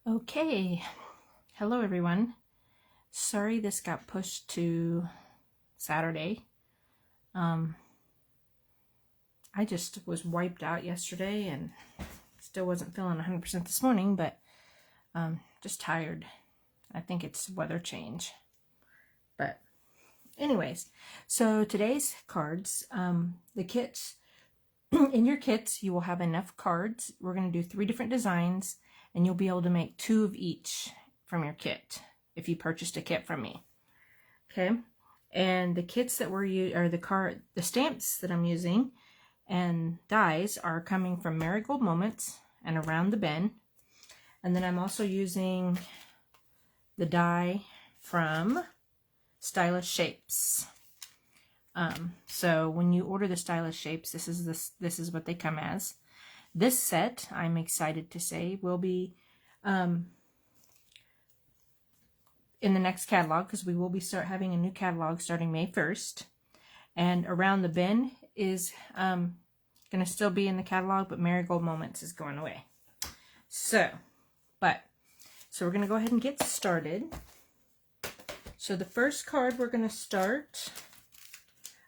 Okay, hello everyone. Sorry this got pushed to Saturday. I just was wiped out yesterday and still wasn't feeling 100% this morning, but just tired. I think it's weather change. But anyways, so today's cards, the kits, in your kits you will have enough cards. We're going to do 3 different designs and you'll be able to make 2 of each from your kit if you purchased a kit from me. Okay, and the kits that we're using, or the stamps that I'm using and dies are coming from Marigold Moments and Around the Bend. And then I'm also using the die from Stylish Shapes. So when you order the Stylish Shapes, this is what they come as. This set, I'm excited to say, will be in the next catalog, because we will be having a new catalog starting May 1st. And Around the Bend is going to still be in the catalog, but Marigold Moments is going away. So we're going to go ahead and get started. So the first card we're going to start,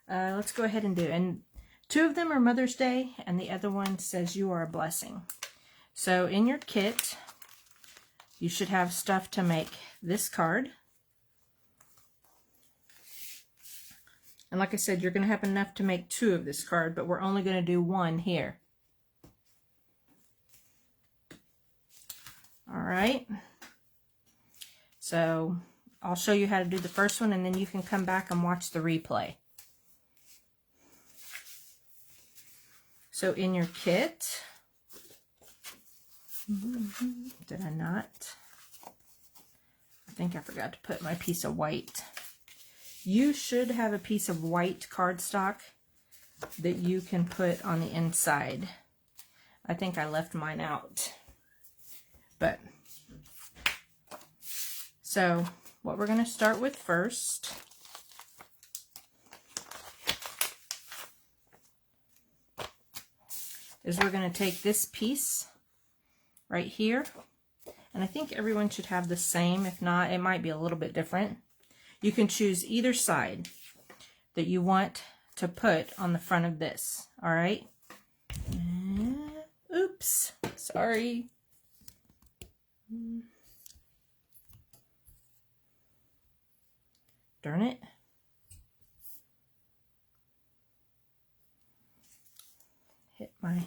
let's go ahead and do, and 2 of them are Mother's Day, and the other one says You Are a Blessing. So in your kit, you should have stuff to make this card. And like I said, you're going to have enough to make 2 of this card, but we're only going to do 1 here. All right. So I'll show you how to do the first one, and then you can come back and watch the replay. So in your kit, did I not? I think I forgot to put my piece of white. You should have a piece of white cardstock that you can put on the inside. I think I left mine out. But, so what we're going to start with first is we're going to take this piece right here, and I think everyone should have the same. If not, it might be a little bit different. You can choose either side that you want to put on the front of this. All right. Oops, sorry. Darn it. Hit my...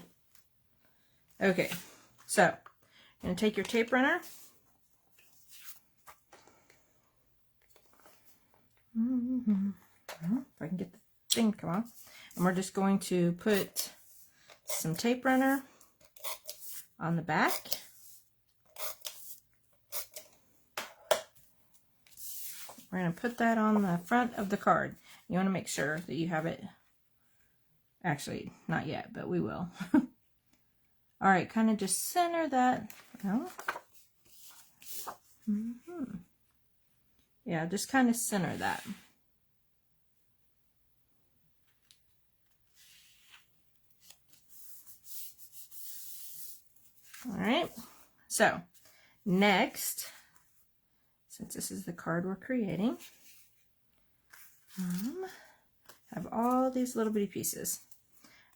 Okay, so I'm going to take your tape runner. If I can get the thing to come on. And we're just going to put some tape runner on the back. We're going to put that on the front of the card. You want to make sure that you have it. Actually, not yet, but we will. All right, kind of just center that. Oh. Yeah, just kind of center that. All right, so next, since this is the card we're creating, have all these little bitty pieces.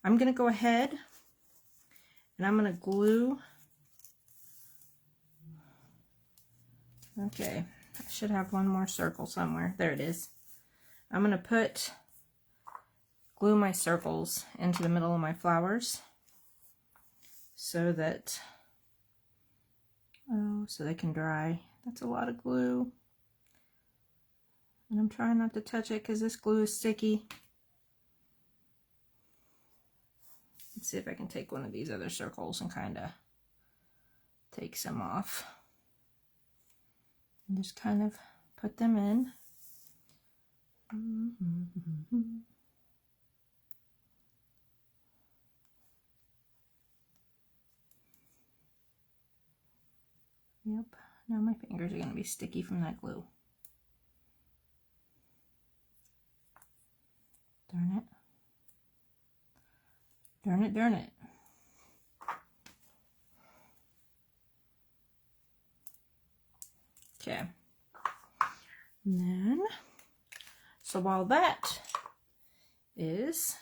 I'm going to go ahead and I'm going to glue. Okay, I should have one more circle somewhere. There it is. I'm going to glue my circles into the middle of my flowers so that, so they can dry. That's a lot of glue. And I'm trying not to touch it because this glue is sticky. Let's see if I can take one of these other circles and kind of take some off. And just kind of put them in. Yep, now my fingers are going to be sticky from that glue. Darn it. Darn it, darn it. Okay. And then, so while that is,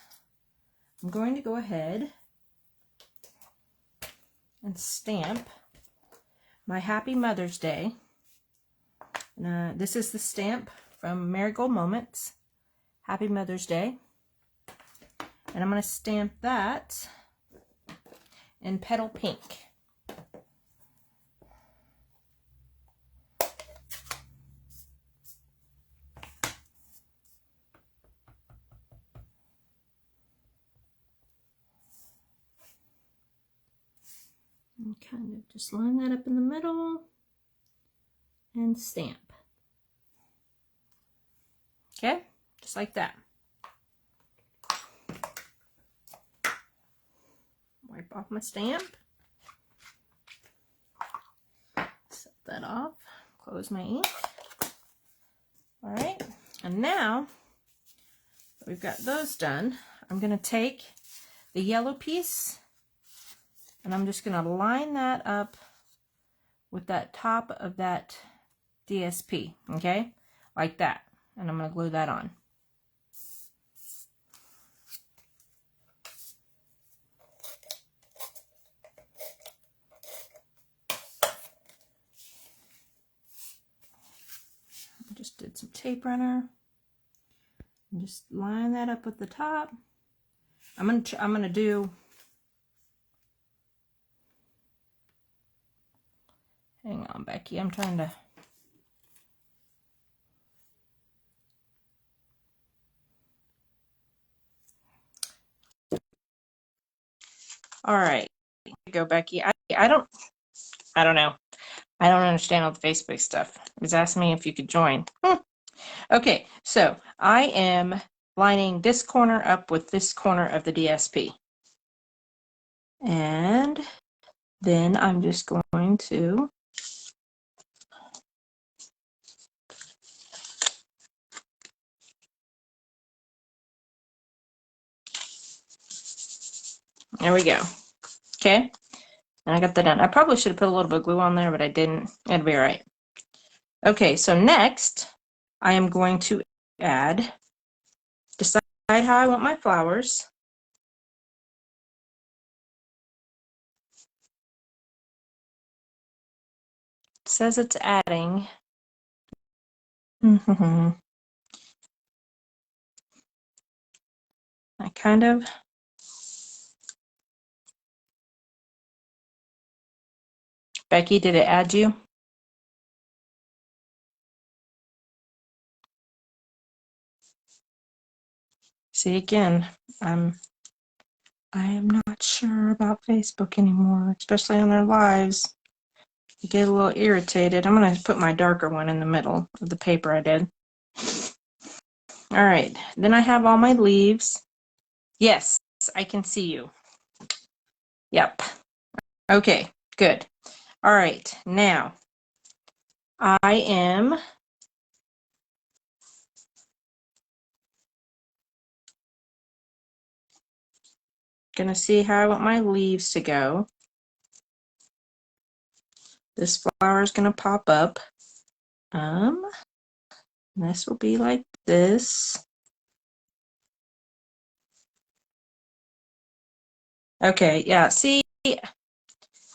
I'm going to go ahead and stamp my Happy Mother's Day. This is the stamp from Marigold Moments, Happy Mother's Day. And I'm going to stamp that in Petal Pink. And kind of just line that up in the middle and stamp. Okay, just like that. Wipe off my stamp. Set that off. Close my ink. All right, and now that we've got those done, I'm going to take the yellow piece and I'm just going to line that up with that top of that DSP, okay? Like that. And I'm going to glue that on. I just did some tape runner. And just line that up with the top. I'm gonna do. Hang on, Becky. I'm trying to. All right, go, Becky. I don't know. I don't understand all the Facebook stuff. It was asking me if you could join. Okay, so I am lining this corner up with this corner of the DSP. And then I'm just going to there we go. Okay, and I got that done. I probably should have put a little bit of glue on there, but I didn't. It'll be all right. Okay, so next I am going to decide how I want my flowers. It says it's adding. I kind of. Becky, did it add you? See, again, I am not sure about Facebook anymore, especially on their lives. You get a little irritated. I'm going to put my darker one in the middle of the paper I did. All right, then I have all my leaves. Yes, I can see you. Yep. Okay, good. All right, now I am going to see how I want my leaves to go. This flower is going to pop up. This will be like this. Okay, yeah, see,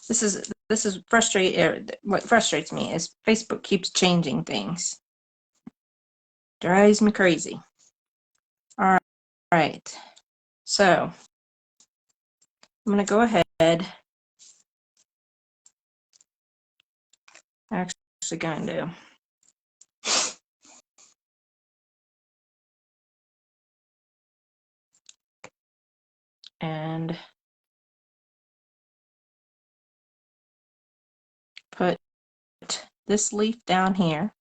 this is frustrating. What frustrates me is Facebook keeps changing things. Drives me crazy. All right. So I'm going to go ahead. Actually going to and put this leaf down here.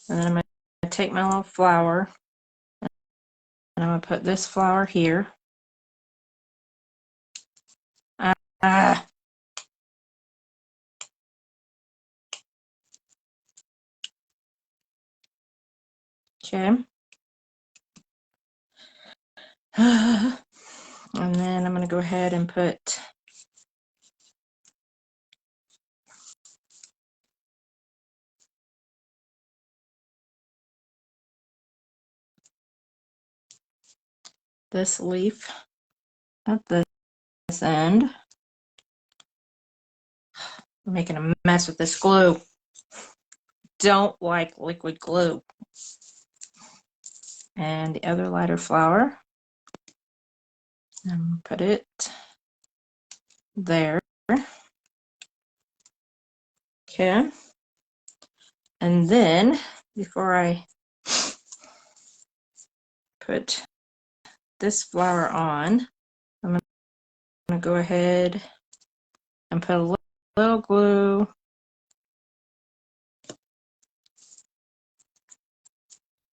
And then I'm going to take my little flower and I'm going to put this flower here. Okay. And then I'm going to go ahead and put this leaf at this end. I'm making a mess with this glue. Don't like liquid glue. And the other lighter flower. And put it there. Okay. And then before I put this flower on, I'm going to go ahead and put a little glue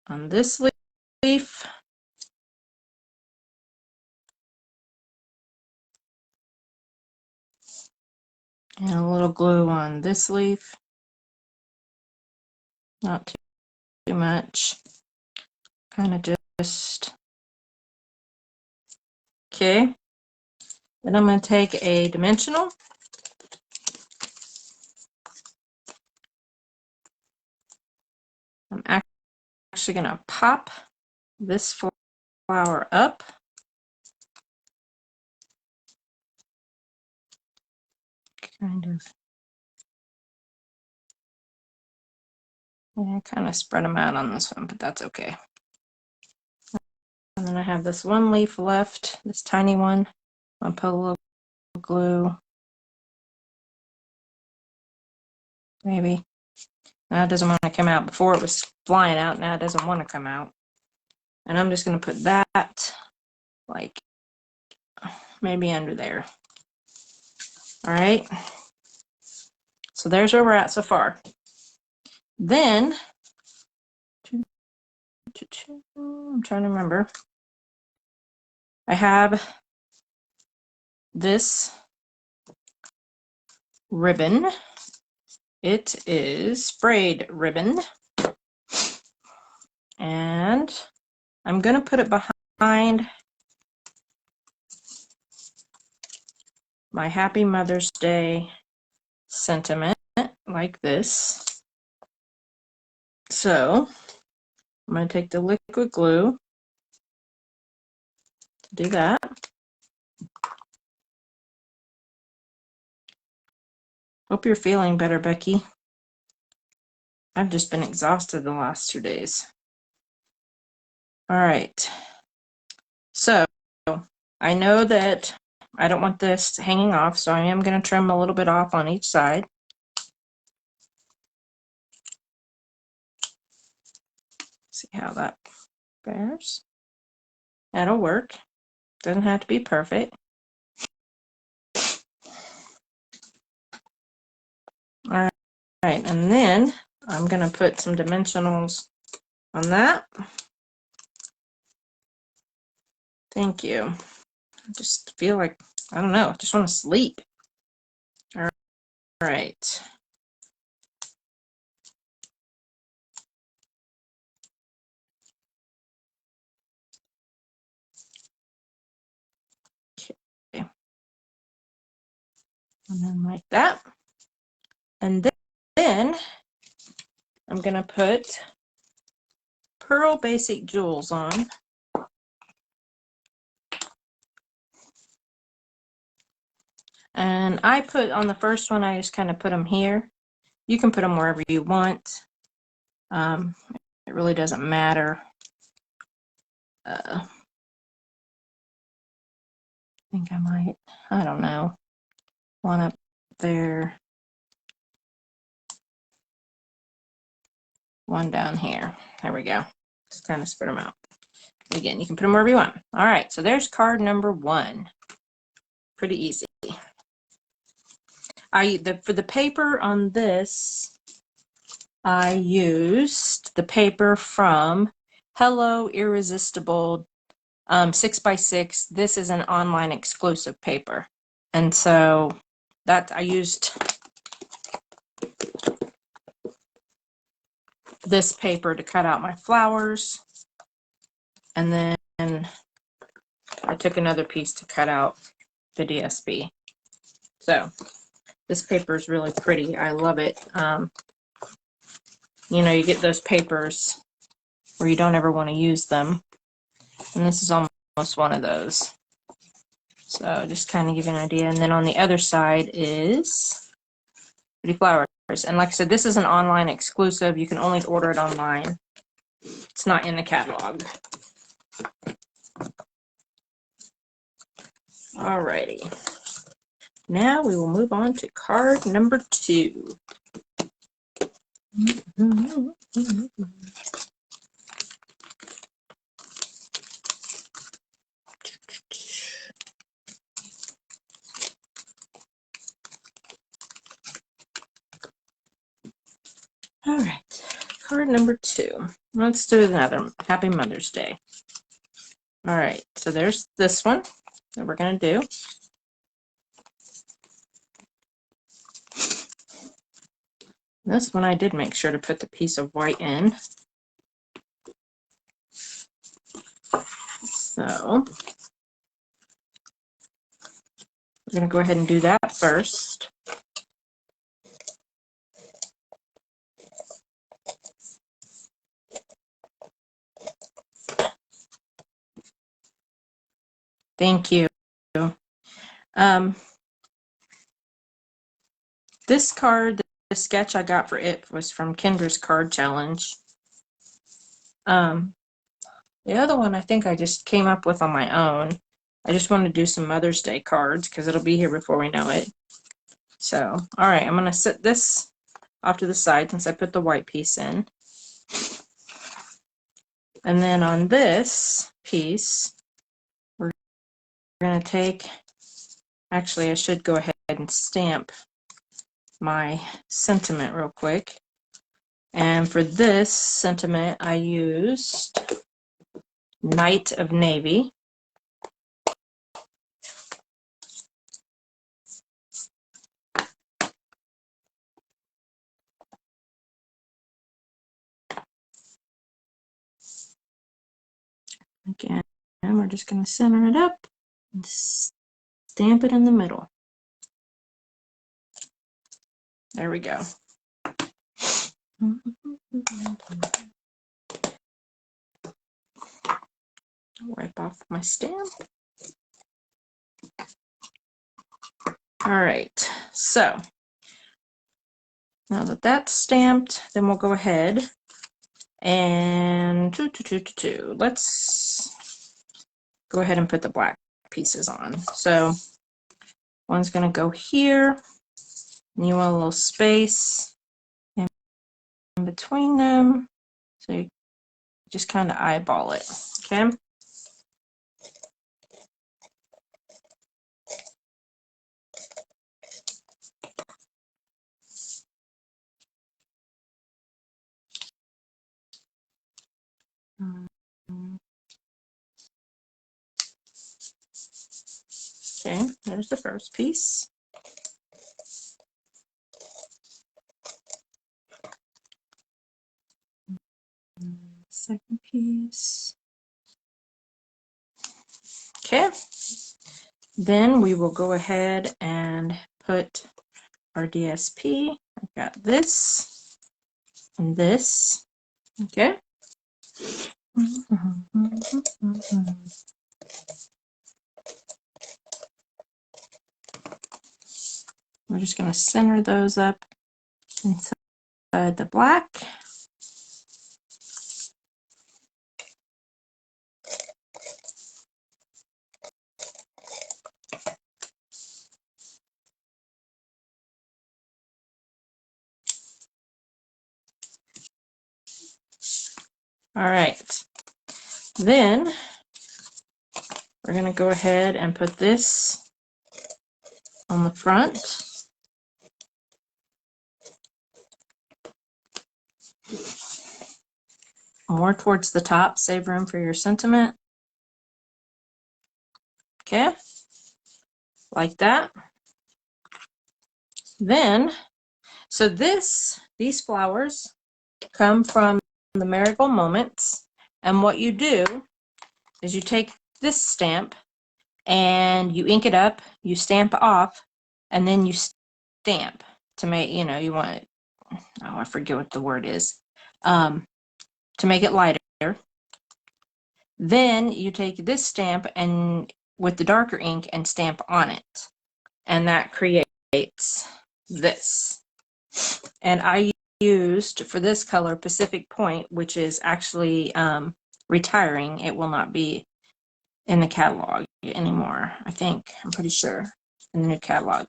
on this leaf. And a little glue on this leaf. Not too much. Kind of just. Okay. Then I'm going to take a dimensional. I'm actually going to pop this flower up. Kind of. Yeah, I kind of spread them out on this one, but that's okay. And then I have this one leaf left, this tiny one. I'll put a little glue. Maybe. Now it doesn't want to come out. Before it was flying out, now it doesn't want to come out. And I'm just going to put that like maybe under there. All right. So there's where we're at so far. Then, I'm trying to remember. I have this ribbon. It is sprayed ribbon. And I'm going to put it behind my Happy Mother's Day sentiment like this. So I'm going to take the liquid glue to do that. Hope you're feeling better, Becky. I've just been exhausted the last 2 days. All right. So I know that I don't want this hanging off, so I am going to trim a little bit off on each side. See how that bears. That'll work. Doesn't have to be perfect. All right, and then I'm going to put some dimensionals on that. Thank you. I just feel like, I don't know, I just want to sleep. All right. Okay. And then like that. And then I'm going to put Pearl Basic Jewels on. And I put on the first one, I just kind of put them here. You can put them wherever you want. It really doesn't matter. I think I might, I don't know, one up there, one down here. There we go. Just kind of spread them out. Again, you can put them wherever you want. All right, so there's card number 1. Pretty easy. For the paper on this, I used the paper from Hello Irresistible 6x6. This is an online exclusive paper. And so that I used this paper to cut out my flowers. And then I took another piece to cut out the DSB. So this paper is really pretty. I love it. You know, you get those papers where you don't ever want to use them. And this is almost almost one of those. So just kind of give you an idea. And then on the other side is Pretty Flowers. And like I said, this is an online exclusive. You can only order it online. It's not in the catalog. Alrighty. Now we will move on to card number 2. All right, card number 2. Let's do another Happy Mother's Day. All right, so there's this one that we're going to do. This one I did make sure to put the piece of white in. So we're going to go ahead and do that first. Thank you. This card, the sketch I got for it was from Kendra's Card Challenge. The other one I think I just came up with on my own. I just want to do some Mother's Day cards because it'll be here before we know it. So, all right, I'm going to set this off to the side since I put the white piece in. And then on this piece, we're going to take, actually I should go ahead and stamp my sentiment real quick. And for this sentiment, I used Knight of Navy. Again, we're just going to center it up and stamp it in the middle. There we go. Wipe off my stamp. All right, so now that that's stamped, then we'll go ahead and let's go ahead and put the black pieces on. So one's going to go here, and you want a little space in between them, so you just kind of eyeball it, okay? Okay, there's the first piece. Second piece. Okay, then we will go ahead and put our DSP. I've got this and this. Okay. We're just going to center those up inside the black. All right. Then we're going to go ahead and put this on the front. More towards the top, save room for your sentiment. Okay, like that. Then, so these flowers come from the Marigold Moments, and what you do is you take this stamp and you ink it up, you stamp off, and then you stamp to make, you know, you want it, oh, I forget what the word is, to make it lighter. Then you take this stamp and with the darker ink and stamp on it. And that creates this. And I used for this color Pacific Point, which is actually retiring. It will not be in the catalog anymore, I think. I'm pretty sure in the new catalog.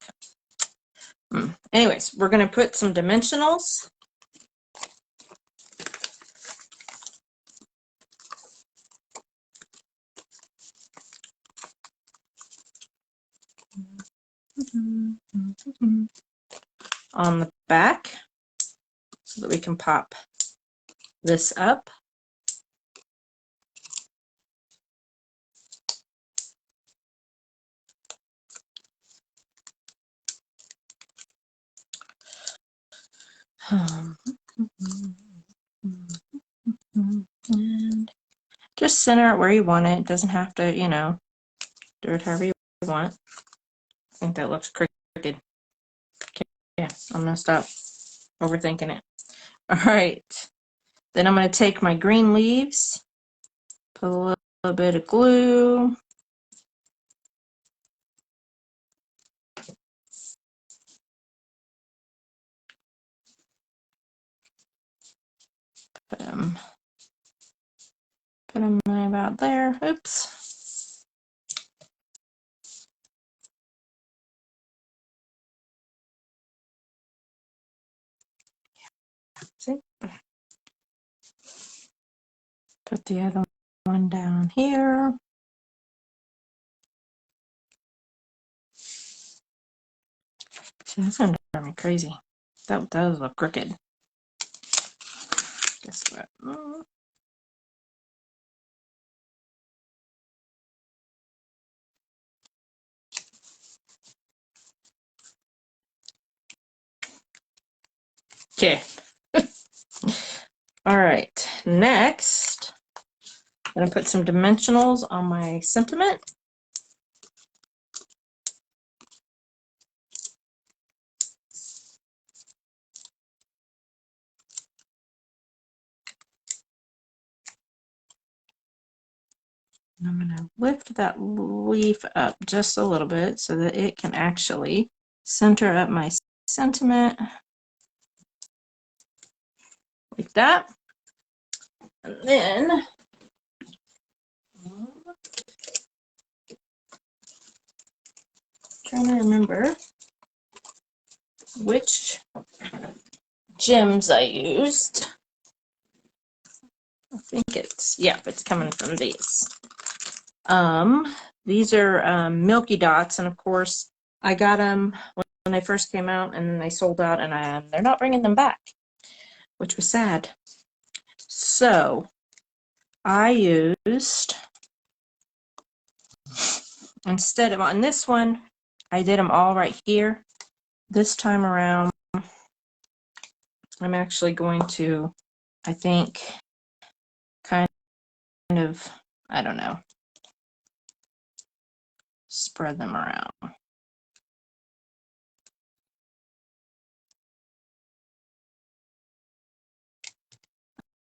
Anyways, we're going to put some dimensionals. On the back so that we can pop this up. And just center it where you want it. It doesn't have to, you know, do it however you want. I think that looks crooked. Okay, yeah, I'm gonna stop overthinking it. All right, then I'm gonna take my green leaves, put a little bit of glue. Put them about there. Oops. See? Put the other one down here. See, that's gonna drive me crazy. That does look crooked. Guess what? Okay. All right. Next, I'm gonna put some dimensionals on my sentiment. And I'm going to lift that leaf up just a little bit so that it can actually center up my sentiment like that. And then trying to remember which gems I used. I think it's, yeah, it's coming from these. These are Milky Dots, and of course I got them when they first came out, and then they sold out, and they're not bringing them back, which was sad. So I used, instead of on this one, I did them all right here. This time around, I'm actually going to, I think, kind of, I don't know, spread them around.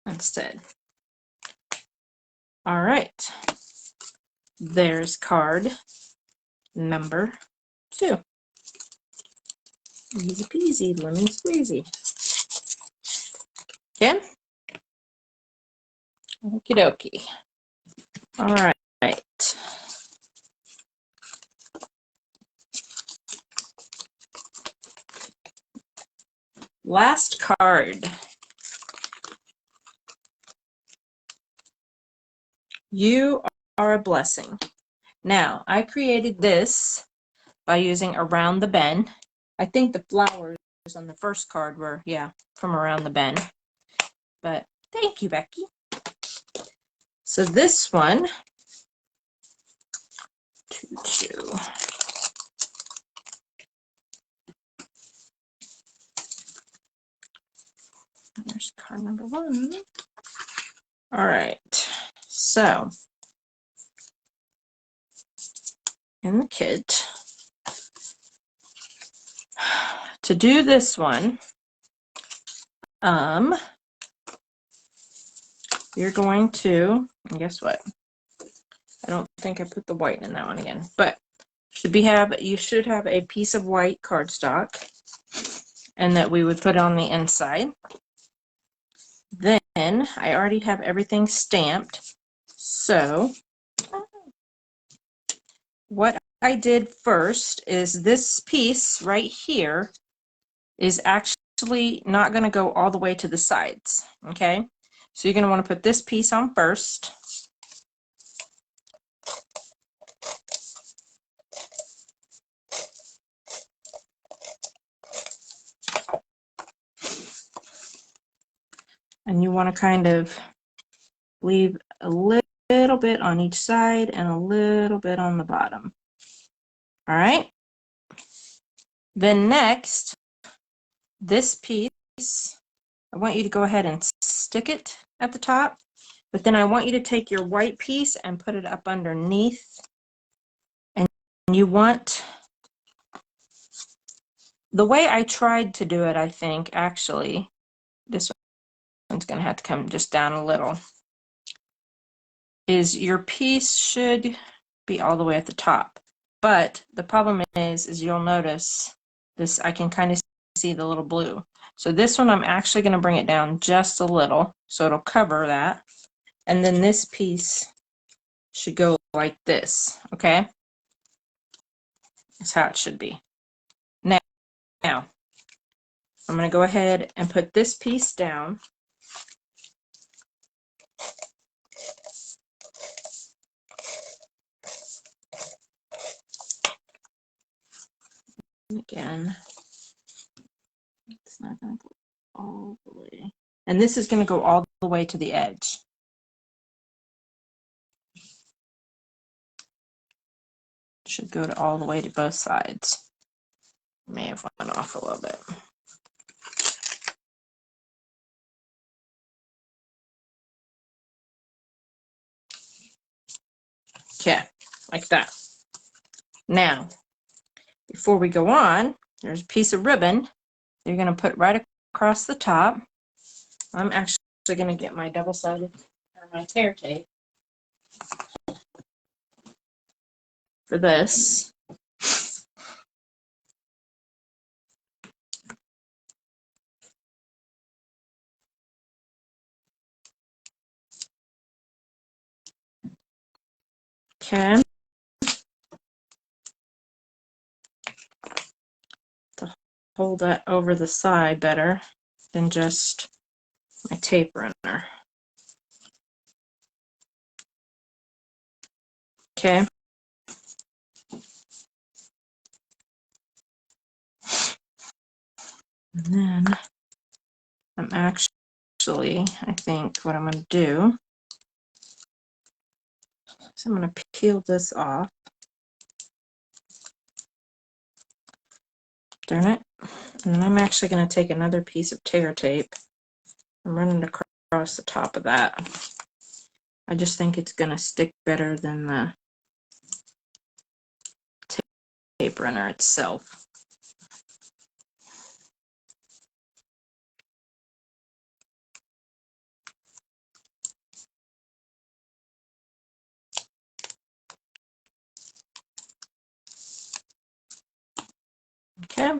Instead. All right. There's card number 2. Easy peasy, lemon squeezy. Okay. Okie dokie. All right. Last card. You are a blessing. Now, I created this by using Around the Bend. I think the flowers on the first card were, yeah, from Around the Bend. But thank you, Becky. So this one, 2. There's card number 1. All right. So in the kit, to do this one, you're going to, and guess what? I don't think I put the white in that one again, but you should have a piece of white cardstock, and that we would put on the inside. Then I already have everything stamped, so what I did first is this piece right here is actually not going to go all the way to the sides, okay? So you're going to want to put this piece on first. And you want to kind of leave a little bit on each side and a little bit on the bottom. All right? Then next, this piece, I want you to go ahead and stick it at the top, but then I want you to take your white piece and put it up underneath. And you want, the way I tried to do it, I think, actually, this one's going to have to come just down a little, is your piece should be all the way at the top. But the problem is you'll notice this, I can kind of see the little blue. So this one, I'm actually going to bring it down just a little, so it'll cover that. And then this piece should go like this, okay? That's how it should be. Now, I'm going to go ahead and put this piece down. Again, it's not going to go all the way. And this is going to go all the way to the edge. Should go to all the way to both sides. May have went off a little bit. Okay, like that. Now, before we go on, there's a piece of ribbon you're going to put right across the top. I'm actually going to get my double-sided, or my tear tape for this. Okay. To hold that over the side better than just my tape runner. Okay. And then I'm actually, I think what I'm going to do is I'm going to peel this off. Darn it. And then I'm actually going to take another piece of tear tape and run it across the top of that. I just think it's going to stick better than the tape runner itself. Okay.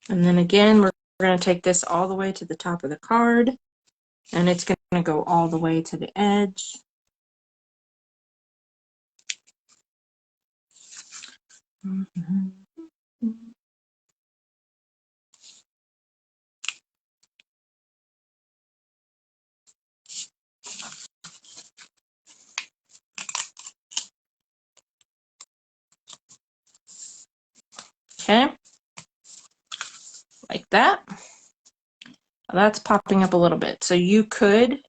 And then again, we're going to take this all the way to the top of the card, and it's going to go all the way to the edge. Okay, like that. That's popping up a little bit. So you could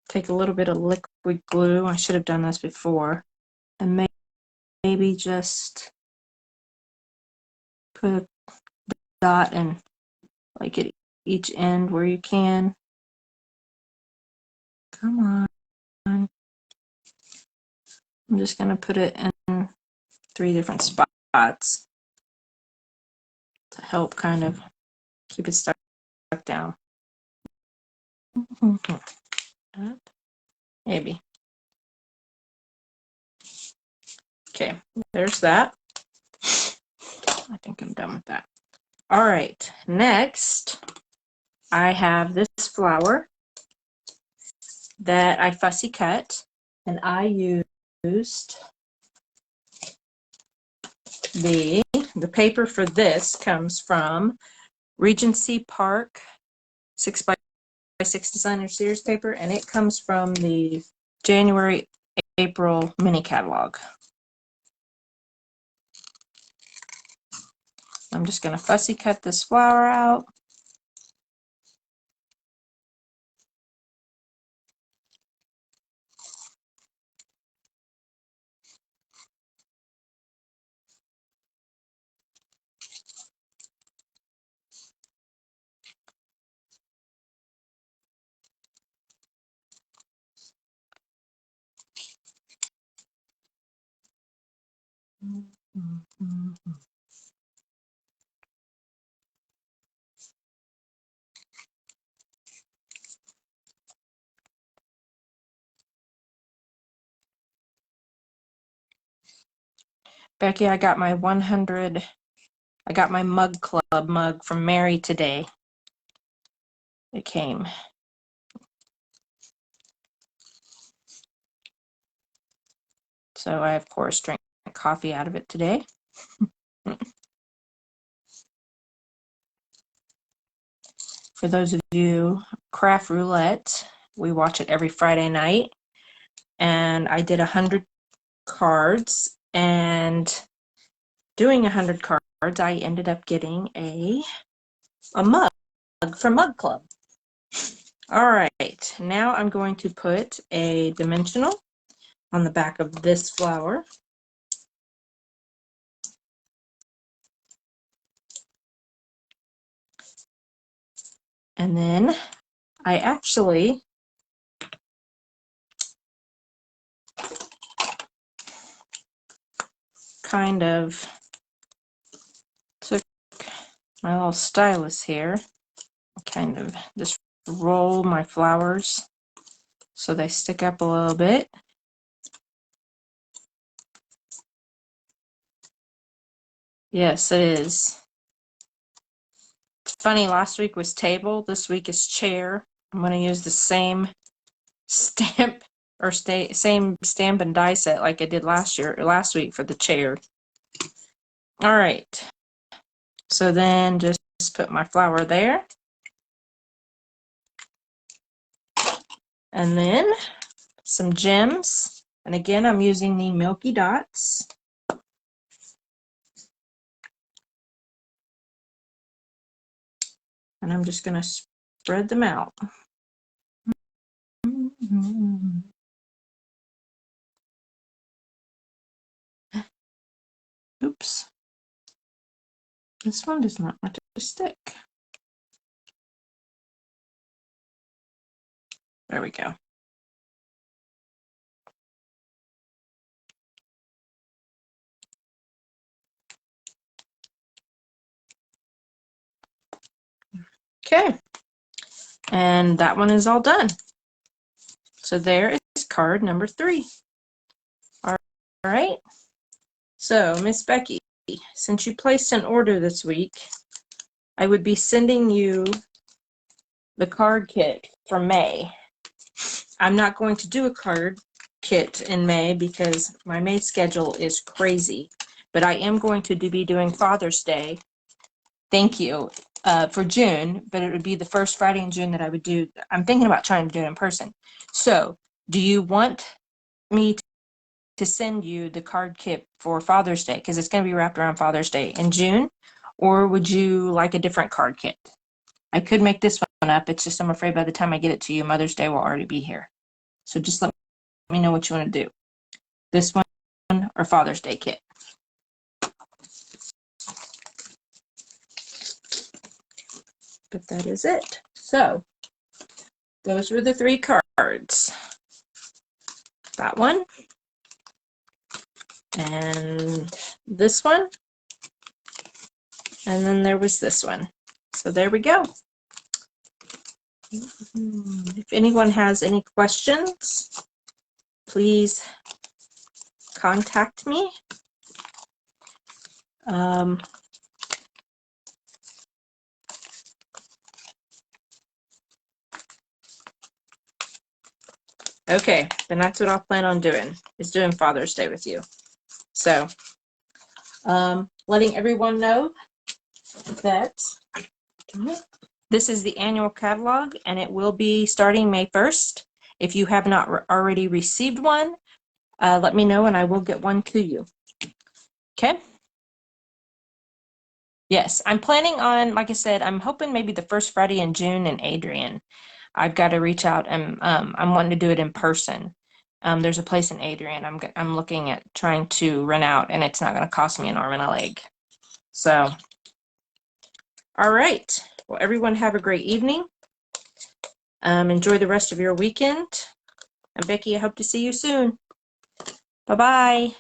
take a little bit of liquid glue. I should have done this before. And maybe just put a dot and like at each end where you can. Come on. I'm just going to put it in 3 different spots to help kind of keep it stuck down. Up maybe. Okay, there's that. I think I'm done with that. All right, next I have this flower that I fussy cut, and I used the paper for this comes from Regency Park 6x6 designer series paper, and it comes from the January April mini catalog. I'm just going to fussy cut this flower out. Becky, I got my Mug Club mug from Mary today. It came. So I, of course, drank coffee out of it today. For those of you, Craft Roulette, we watch it every Friday night. And I did 100 cards. And doing 100 cards, I ended up getting a mug from Mug Club. All right, now I'm going to put a dimensional on the back of this flower. And then I actually kind of took my little stylus here, kind of just roll my flowers so they stick up a little bit. Yes, it is. It's funny, last week was table, this week is chair. I'm going to use the same stamp or same stamp and die set like I did last week for the chair. All right. So then just put my flower there. And then some gems. And again, I'm using the Milky Dots. And I'm just going to spread them out. Oops. This one does not want to stick. There we go. Okay. And that one is all done. So there is card number 3. All right. So, Miss Becky, since you placed an order this week, I would be sending you the card kit for May. I'm not going to do a card kit in May because my May schedule is crazy, but I am going to be doing Father's Day. Thank you. For June, but it would be the first Friday in June that I would do. I'm thinking about trying to do it in person. So, do you want me to send you the card kit for Father's Day, because it's going to be wrapped around Father's Day in June, or would you like a different card kit? I could make this one up. It's just I'm afraid by the time I get it to you, Mother's Day will already be here. So just let me know what you want to do. This one or Father's Day kit. But that is it. So those were the 3 cards. That one. And this one. And then there was this one. So there we go. If anyone has any questions, please contact me. Okay, then that's what I'll plan on doing, is doing Father's Day with you. So, letting everyone know that this is the annual catalog, and it will be starting May 1st. If you have not already received one, let me know and I will get one to you. Okay? Yes, I'm planning on, like I said, I'm hoping maybe the first Friday in June in Adrian. I've got to reach out, and I'm wanting to do it in person. There's a place in Adrian I'm looking at trying to rent out, and it's not going to cost me an arm and a leg. So, all right. Well, everyone have a great evening. Enjoy the rest of your weekend. And Becky, I hope to see you soon. Bye-bye.